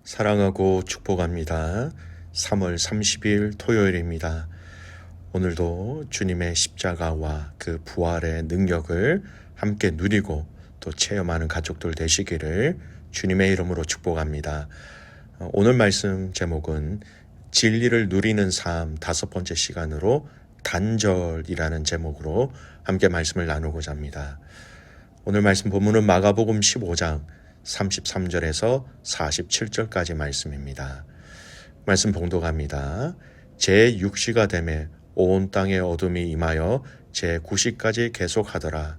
사랑하고 축복합니다. 3월 30일 토요일입니다. 오늘도 주님의 십자가와 그 부활의 능력을 함께 누리고 또 체험하는 가족들 되시기를 주님의 이름으로 축복합니다. 오늘 말씀 제목은 진리를 누리는 삶 5번째 시간으로 단절이라는 제목으로 함께 말씀을 나누고자 합니다. 오늘 말씀 본문은 마가복음 15장 33절에서 47절까지 말씀입니다. 말씀 봉독합니다. 제6시가 되매 온 땅에 어둠이 임하여 제9시까지 계속하더라.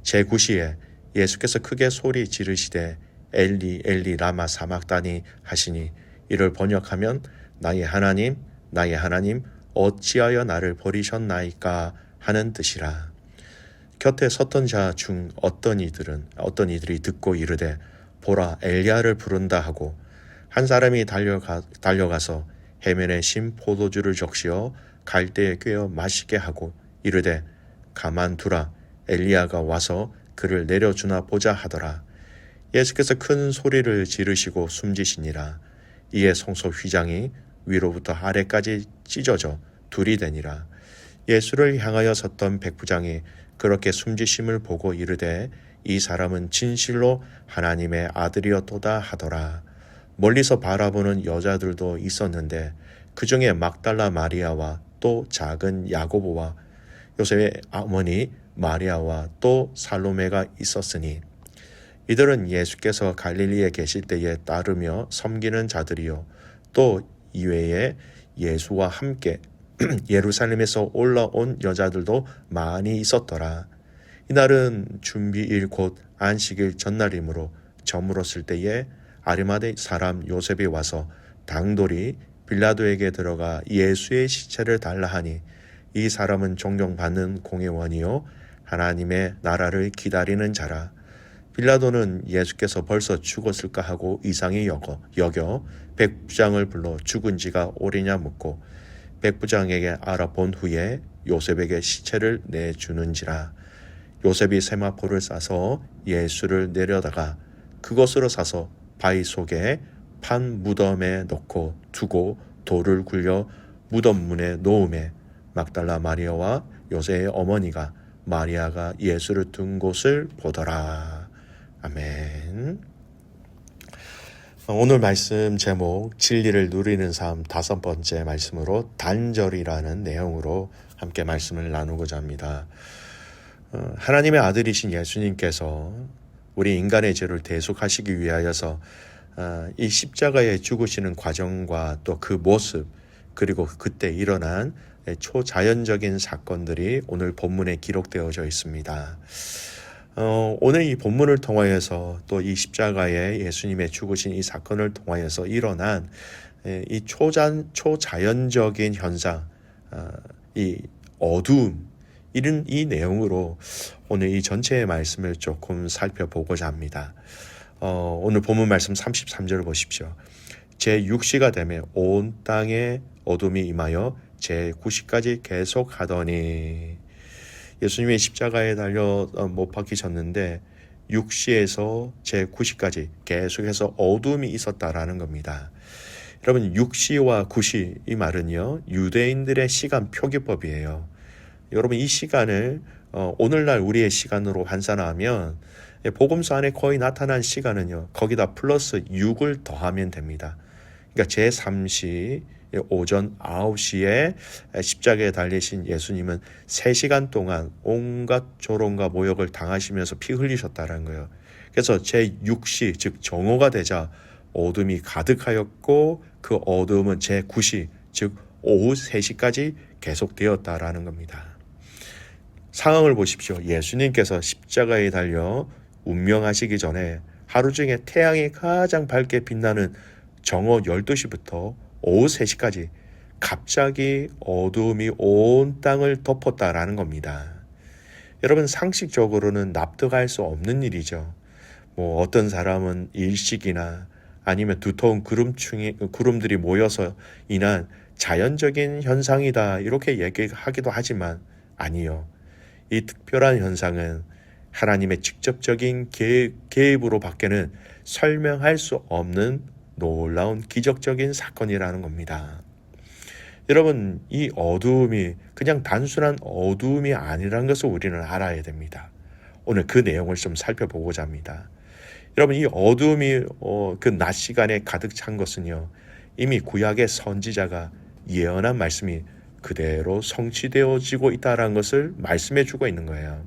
제9시에 예수께서 크게 소리 지르시되 엘리 엘리 라마 사막다니 하시니 이를 번역하면 나의 하나님 나의 하나님 어찌하여 나를 버리셨나이까 하는 뜻이라. 곁에 섰던 자 중 어떤 이들이 듣고 이르되 보라 엘리야를 부른다 하고 한 사람이 달려가서 해면에 신 포도주를 적시어 갈대에 꿰어 마시게 하고 이르되 가만두라 엘리야가 와서 그를 내려주나 보자 하더라. 예수께서 큰 소리를 지르시고 숨지시니라. 이에 성소 휘장이 위로부터 아래까지 찢어져 둘이 되니라. 예수를 향하여 섰던 백부장이 그렇게 숨지심을 보고 이르되 이 사람은 진실로 하나님의 아들이었도다 하더라. 멀리서 바라보는 여자들도 있었는데 그 중에 막달라 마리아와 또 작은 야고보와 요셉의 어머니 마리아와 또 살로메가 있었으니 이들은 예수께서 갈릴리에 계실 때에 따르며 섬기는 자들이요 또 이외에 예수와 함께 예루살렘에서 올라온 여자들도 많이 있었더라. 이날은 준비일 곧 안식일 전날이므로 저물었을 때에 아리마대 사람 요셉이 와서 당돌이 빌라도에게 들어가 예수의 시체를 달라 하니 이 사람은 존경받는 공회원이요 하나님의 나라를 기다리는 자라. 빌라도는 예수께서 벌써 죽었을까 하고 이상히 여겨 백부장을 불러 죽은 지가 오래냐 묻고 백부장에게 알아본 후에 요셉에게 시체를 내주는지라. 요셉이 세마포를 싸서 예수를 내려다가 그것으로 사서 바위 속에 판 무덤에 넣고 두고 돌을 굴려 무덤 문에 놓음에 막달라 마리아와 요셉의 어머니가 마리아가 예수를 둔 곳을 보더라. 아멘. 오늘 말씀 제목 진리를 누리는 삶 5번째 말씀으로 단절이라는 내용으로 함께 말씀을 나누고자 합니다. 하나님의 아들이신 예수님께서 우리 인간의 죄를 대속하시기 위하여서 이 십자가에 죽으시는 과정과 또 그 모습 그리고 그때 일어난 초자연적인 사건들이 오늘 본문에 기록되어져 있습니다. 오늘 이 본문을 통하여서 또 이 십자가에 예수님의 죽으신 이 사건을 통하여서 일어난 이 초자연적인 현상, 이 어두움, 이런 이 내용으로 오늘 이 전체의 말씀을 조금 살펴보고자 합니다. 오늘 본문 말씀 33절을 보십시오. 제6시가 되매 온 땅에 어둠이 임하여 제9시까지 계속하더니 예수님의 십자가에 달려 못 박히셨는데 6시에서 제9시까지 계속해서 어둠이 있었다라는 겁니다. 여러분 6시와 9시 이 말은요 유대인들의 시간 표기법이에요. 여러분 이 시간을 오늘날 우리의 시간으로 환산하면 복음서 안에 거의 나타난 시간은요 거기다 플러스 6을 더하면 됩니다. 그러니까 제3시 오전 9시에 십자가에 달리신 예수님은 3시간 동안 온갖 조롱과 모욕을 당하시면서 피 흘리셨다는 거예요. 그래서 제6시 즉 정오가 되자 어둠이 가득하였고 그 어둠은 제9시 즉 오후 3시까지 계속되었다라는 겁니다. 상황을 보십시오. 예수님께서 십자가에 달려 운명하시기 전에 하루 중에 태양이 가장 밝게 빛나는 정오 12시부터 오후 3시까지 갑자기 어두움이 온 땅을 덮었다라는 겁니다. 여러분 상식적으로는 납득할 수 없는 일이죠. 어떤 사람은 일식이나 아니면 두터운 구름들이 모여서 인한 자연적인 현상이다 이렇게 얘기하기도 하지만 아니요. 이 특별한 현상은 하나님의 직접적인 개입으로 밖에는 설명할 수 없는 놀라운 기적적인 사건이라는 겁니다. 여러분, 이 어두움이 그냥 단순한 어두움이 아니라는 것을 우리는 알아야 됩니다. 오늘 그 내용을 좀 살펴보고자 합니다. 여러분, 이 어두움이 그 낮 시간에 가득 찬 것은요, 이미 구약의 선지자가 예언한 말씀이 그대로 성취되어지고 있다는 것을 말씀해 주고 있는 거예요.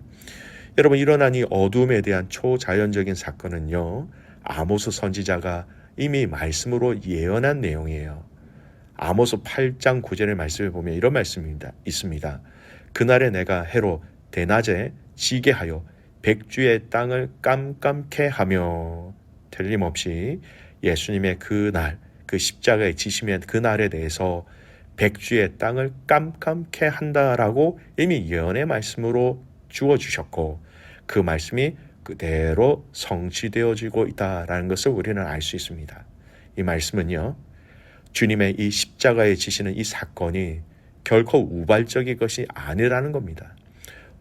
여러분, 일어난 이 어두움에 대한 초자연적인 사건은요, 아모스 선지자가 이미 말씀으로 예언한 내용이에요. 아모스 8장 9절의 말씀을 보면 이런 말씀이 있습니다. 그날에 내가 해로 대낮에 지게 하여 백주의 땅을 깜깜케 하며, 틀림없이 예수님의 그날, 그 십자가에 지심의 그날에 대해서 백주의 땅을 깜깜케 한다라고 이미 예언의 말씀으로 주어주셨고, 그 말씀이 그대로 성취되어지고 있다라는 것을 우리는 알 수 있습니다. 이 말씀은요, 주님의 이 십자가에 지시는 이 사건이 결코 우발적인 것이 아니라는 겁니다.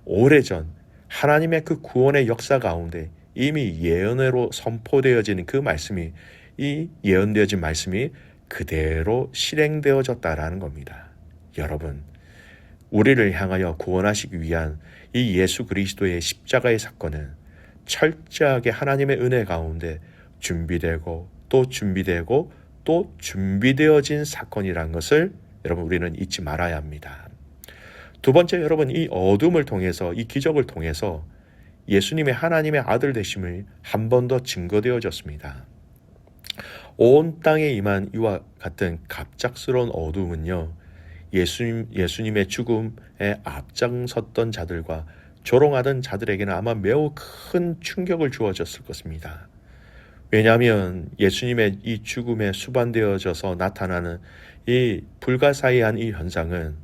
오래전 하나님의 그 구원의 역사 가운데 이미 예언으로 선포되어지는 그 말씀이, 이 예언되어진 말씀이 그대로 실행되어졌다라는 겁니다. 여러분, 우리를 향하여 구원하시기 위한 이 예수 그리스도의 십자가의 사건은 철저하게 하나님의 은혜 가운데 준비되고 또 준비되고 또 준비되어진 사건이라는 것을 여러분, 우리는 잊지 말아야 합니다. 두 번째, 여러분, 이 어둠을 통해서, 이 기적을 통해서 예수님의 하나님의 아들 되심을 한 번 더 증거되어졌습니다. 온 땅에 임한 이와 같은 갑작스러운 어둠은요, 예수님의 죽음에 앞장섰던 자들과 조롱하던 자들에게는 아마 매우 큰 충격을 주어졌을 것입니다. 왜냐하면 예수님의 이 죽음에 수반되어져서 나타나는 이 불가사의한 이 현상은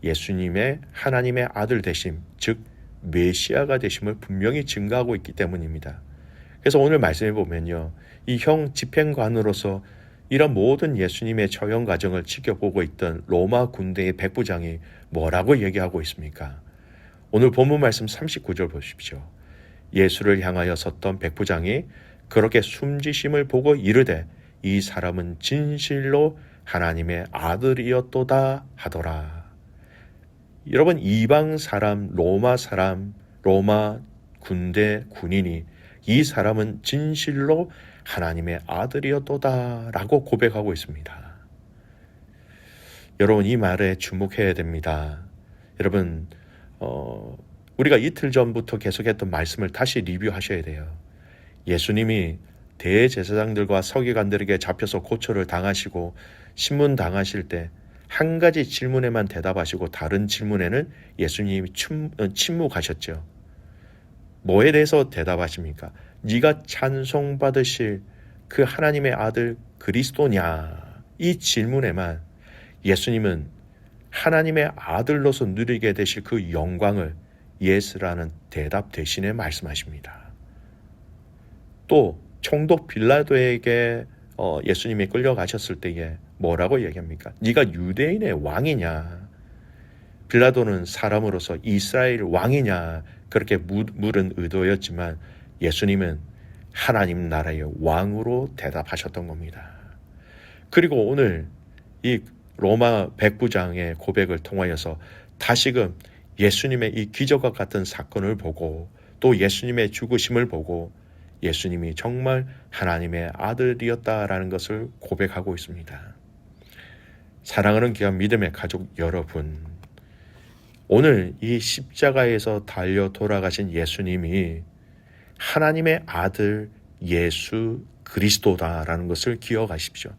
예수님의 하나님의 아들 되심, 즉 메시아가 되심을 분명히 증거하고 있기 때문입니다. 그래서 오늘 말씀해 보면요, 이 형 집행관으로서 이런 모든 예수님의 처형 과정을 지켜보고 있던 로마 군대의 백부장이 뭐라고 얘기하고 있습니까? 오늘 본문 말씀 39절 보십시오. 예수를 향하여 섰던 백부장이 그렇게 숨지심을 보고 이르되 이 사람은 진실로 하나님의 아들이었도다 하더라. 여러분, 이방 사람, 로마 군대 군인이 이 사람은 진실로 하나님의 아들이었도다 라고 고백하고 있습니다. 여러분, 이 말에 주목해야 됩니다. 여러분, 우리가 이틀 전부터 계속했던 말씀을 다시 리뷰하셔야 돼요. 예수님이 대제사장들과 서기관들에게 잡혀서 고초를 당하시고 신문 당하실 때 한 가지 질문에만 대답하시고 다른 질문에는 예수님이 침묵하셨죠. 뭐에 대해서 대답하십니까? 네가 찬송받으실 그 하나님의 아들 그리스도냐? 이 질문에만 예수님은 하나님의 아들로서 누리게 되실 그 영광을 예스라는 대답 대신에 말씀하십니다. 또 총독 빌라도에게 예수님이 끌려가셨을 때에 뭐라고 얘기합니까? 네가 유대인의 왕이냐? 빌라도는 사람으로서 이스라엘 왕이냐? 그렇게 물은 의도였지만 예수님은 하나님 나라의 왕으로 대답하셨던 겁니다. 그리고 오늘 이 로마 백부장의 고백을 통하여서 다시금 예수님의 이 기적과 같은 사건을 보고 또 예수님의 죽으심을 보고 예수님이 정말 하나님의 아들이었다라는 것을 고백하고 있습니다. 사랑하는 귀한 믿음의 가족 여러분, 오늘 이 십자가에서 달려 돌아가신 예수님이 하나님의 아들 예수 그리스도다라는 것을 기억하십시오.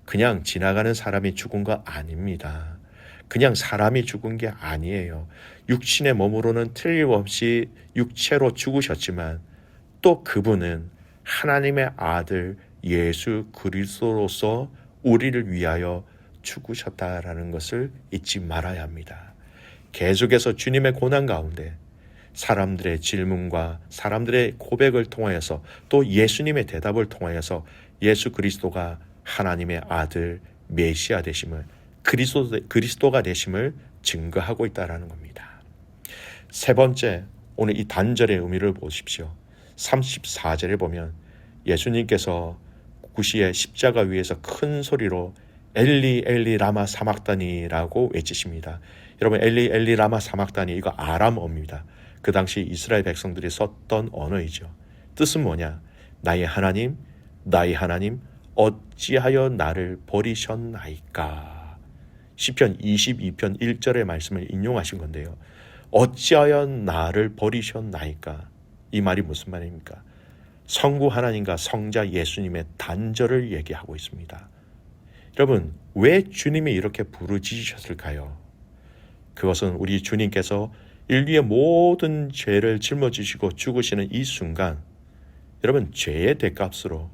그냥 지나가는 사람이 죽은 거 아닙니다. 그냥 사람이 죽은 게 아니에요. 육신의 몸으로는 틀림없이 육체로 죽으셨지만 또 그분은 하나님의 아들 예수 그리스도로서 우리를 위하여 죽으셨다라는 것을 잊지 말아야 합니다. 계속해서 주님의 고난 가운데 사람들의 질문과 사람들의 고백을 통하여서 또 예수님의 대답을 통하여서 예수 그리스도가 하나님의 아들 메시아 되심을 그리스도가 되심을 증거하고 있다는 겁니다. 세 번째, 오늘 이 단절의 의미를 보십시오. 34절에 보면 예수님께서 구시에 십자가 위에서 큰 소리로 엘리 엘리 라마 사막다니라고 외치십니다. 여러분, 엘리 엘리 라마 사막다니, 이거 아람어입니다. 그 당시 이스라엘 백성들이 썼던 언어이죠. 뜻은 뭐냐? 나의 하나님, 나의 하나님, 어찌하여 나를 버리셨나이까. 시편 22편 1절의 말씀을 인용하신 건데요. 어찌하여 나를 버리셨나이까. 이 말이 무슨 말입니까? 성부 하나님과 성자 예수님의 단절을 얘기하고 있습니다. 여러분, 왜 주님이 이렇게 부르짖으셨을까요? 그것은 우리 주님께서 인류의 모든 죄를 짊어지시고 죽으시는 이 순간, 여러분, 죄의 대값으로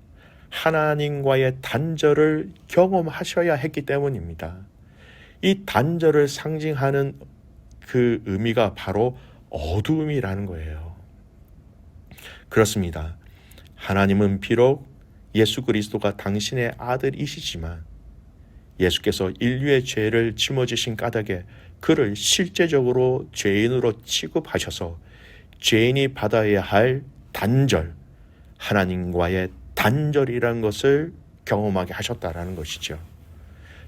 하나님과의 단절을 경험하셔야 했기 때문입니다. 이 단절을 상징하는 그 의미가 바로 어두움이라는 거예요. 그렇습니다. 하나님은 비록 예수 그리스도가 당신의 아들이시지만 예수께서 인류의 죄를 짊어지신 까닭에 그를 실제적으로 죄인으로 취급하셔서 죄인이 받아야 할 단절, 하나님과의 단절이라는 것을 경험하게 하셨다라는 것이죠.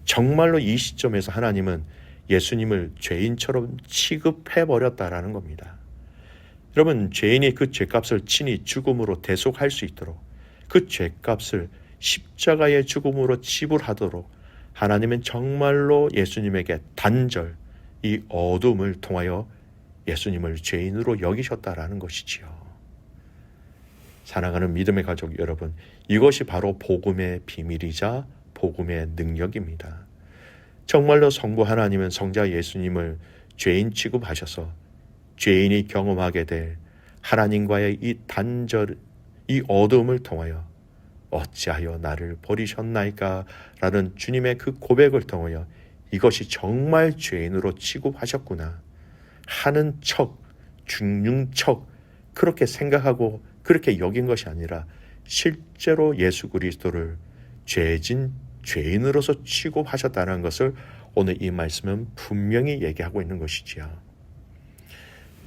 정말로 이 시점에서 하나님은 예수님을 죄인처럼 취급해버렸다라는 겁니다. 여러분, 죄인이 그 죄값을 친히 죽음으로 대속할 수 있도록, 그 죄값을 십자가의 죽음으로 지불하도록 하나님은 정말로 예수님에게 단절, 이 어둠을 통하여 예수님을 죄인으로 여기셨다라는 것이지요. 사랑하는 믿음의 가족 여러분, 이것이 바로 복음의 비밀이자 복음의 능력입니다. 정말로 성부 하나님은 성자 예수님을 죄인 취급하셔서 죄인이 경험하게 될 하나님과의 이 단절, 이 어둠을 통하여 어찌하여 나를 버리셨나이까 라는 주님의 그 고백을 통하여 이것이 정말 죄인으로 취급하셨구나 하는 척, 죽는 척 그렇게 생각하고 그렇게 여긴 것이 아니라 실제로 예수 그리스도를 죄인으로서 취급하셨다는 것을 오늘 이 말씀은 분명히 얘기하고 있는 것이지요.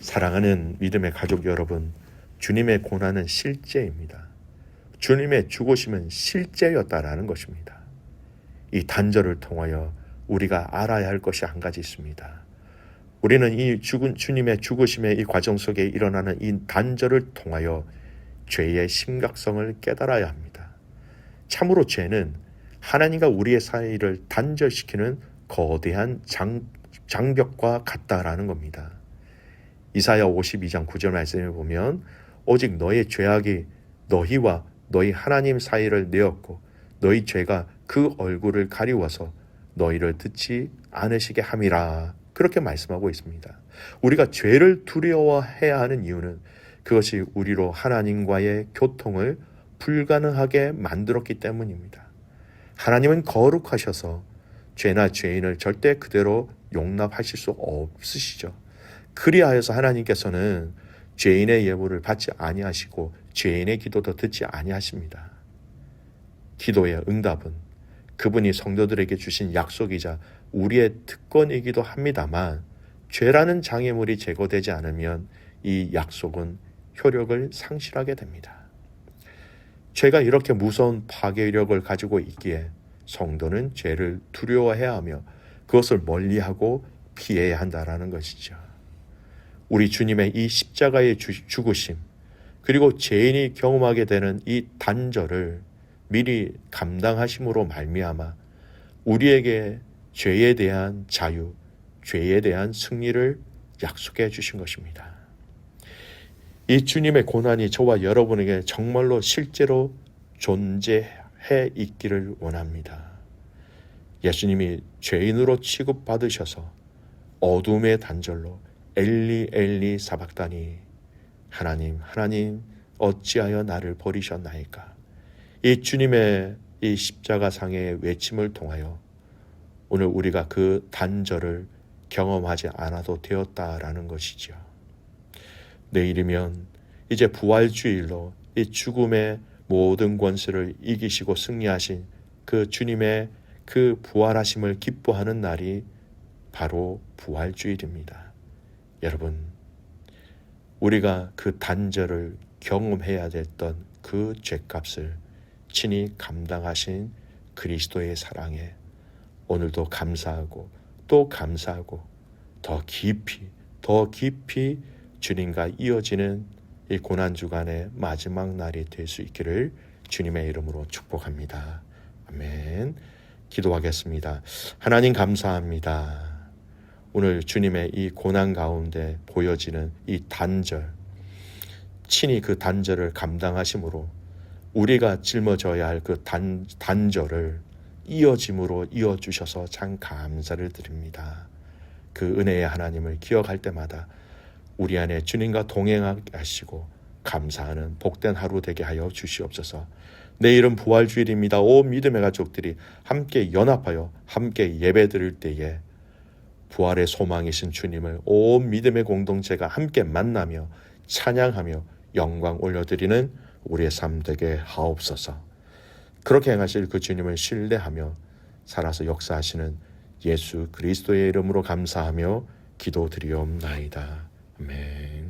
사랑하는 믿음의 가족 여러분, 주님의 고난은 실제입니다. 주님의 죽으심은 실제였다라는 것입니다. 이 단절을 통하여 우리가 알아야 할 것이 한 가지 있습니다. 우리는 이 주님의 죽으심의 이 과정 속에 일어나는 이 단절을 통하여 죄의 심각성을 깨달아야 합니다. 참으로 죄는 하나님과 우리의 사이를 단절시키는 거대한 장벽과 같다라는 겁니다. 이사야 52장 9절 말씀을 보면 오직 너의 죄악이 너희와 너희 하나님 사이를 내었고 너희 죄가 그 얼굴을 가리워서 너희를 듣지 않으시게 함이라, 그렇게 말씀하고 있습니다. 우리가 죄를 두려워해야 하는 이유는 그것이 우리로 하나님과의 교통을 불가능하게 만들었기 때문입니다. 하나님은 거룩하셔서 죄나 죄인을 절대 그대로 용납하실 수 없으시죠. 그리하여서 하나님께서는 죄인의 예물을 받지 아니하시고 죄인의 기도도 듣지 아니하십니다. 기도의 응답은 그분이 성도들에게 주신 약속이자 우리의 특권이기도 합니다만, 죄라는 장애물이 제거되지 않으면 이 약속은 효력을 상실하게 됩니다. 죄가 이렇게 무서운 파괴력을 가지고 있기에 성도는 죄를 두려워해야 하며 그것을 멀리하고 피해야 한다라는 것이죠. 우리 주님의 이 십자가의 죽으심, 그리고 죄인이 경험하게 되는 이 단절을 미리 감당하심으로 말미암아 우리에게 죄에 대한 자유, 죄에 대한 승리를 약속해 주신 것입니다. 이 주님의 고난이 저와 여러분에게 정말로 실제로 존재해 있기를 원합니다. 예수님이 죄인으로 취급받으셔서 어둠의 단절로 엘리 엘리 사박다니, 하나님 하나님 어찌하여 나를 버리셨나이까, 이 주님의 이 십자가상의 외침을 통하여 오늘 우리가 그 단절을 경험하지 않아도 되었다라는 것이죠. 내일이면 이제 부활주일로 이 죽음의 모든 권세를 이기시고 승리하신 그 주님의 그 부활하심을 기뻐하는 날이 바로 부활주일입니다. 여러분, 우리가 그 단절을 경험해야 됐던 그 죄값을 친히 감당하신 그리스도의 사랑에 오늘도 감사하고 또 감사하고 더 깊이 주님과 이어지는 이 고난주간의 마지막 날이 될 수 있기를 주님의 이름으로 축복합니다. 아멘. 기도하겠습니다. 하나님 감사합니다. 오늘 주님의 이 고난 가운데 보여지는 이 단절, 친히 그 단절을 감당하심으로 우리가 짊어져야 할 그 단절을 이어짐으로 이어주셔서 참 감사를 드립니다. 그 은혜의 하나님을 기억할 때마다 우리 안에 주님과 동행하게 하시고 감사하는 복된 하루 되게 하여 주시옵소서. 내일은 부활주일입니다. 온 믿음의 가족들이 함께 연합하여 함께 예배드릴 때에 부활의 소망이신 주님을 온 믿음의 공동체가 함께 만나며 찬양하며 영광 올려드리는 우리의 삶 되게 하옵소서. 그렇게 행하실 그 주님을 신뢰하며 살아서 역사하시는 예수 그리스도의 이름으로 감사하며 기도드리옵나이다. 아멘.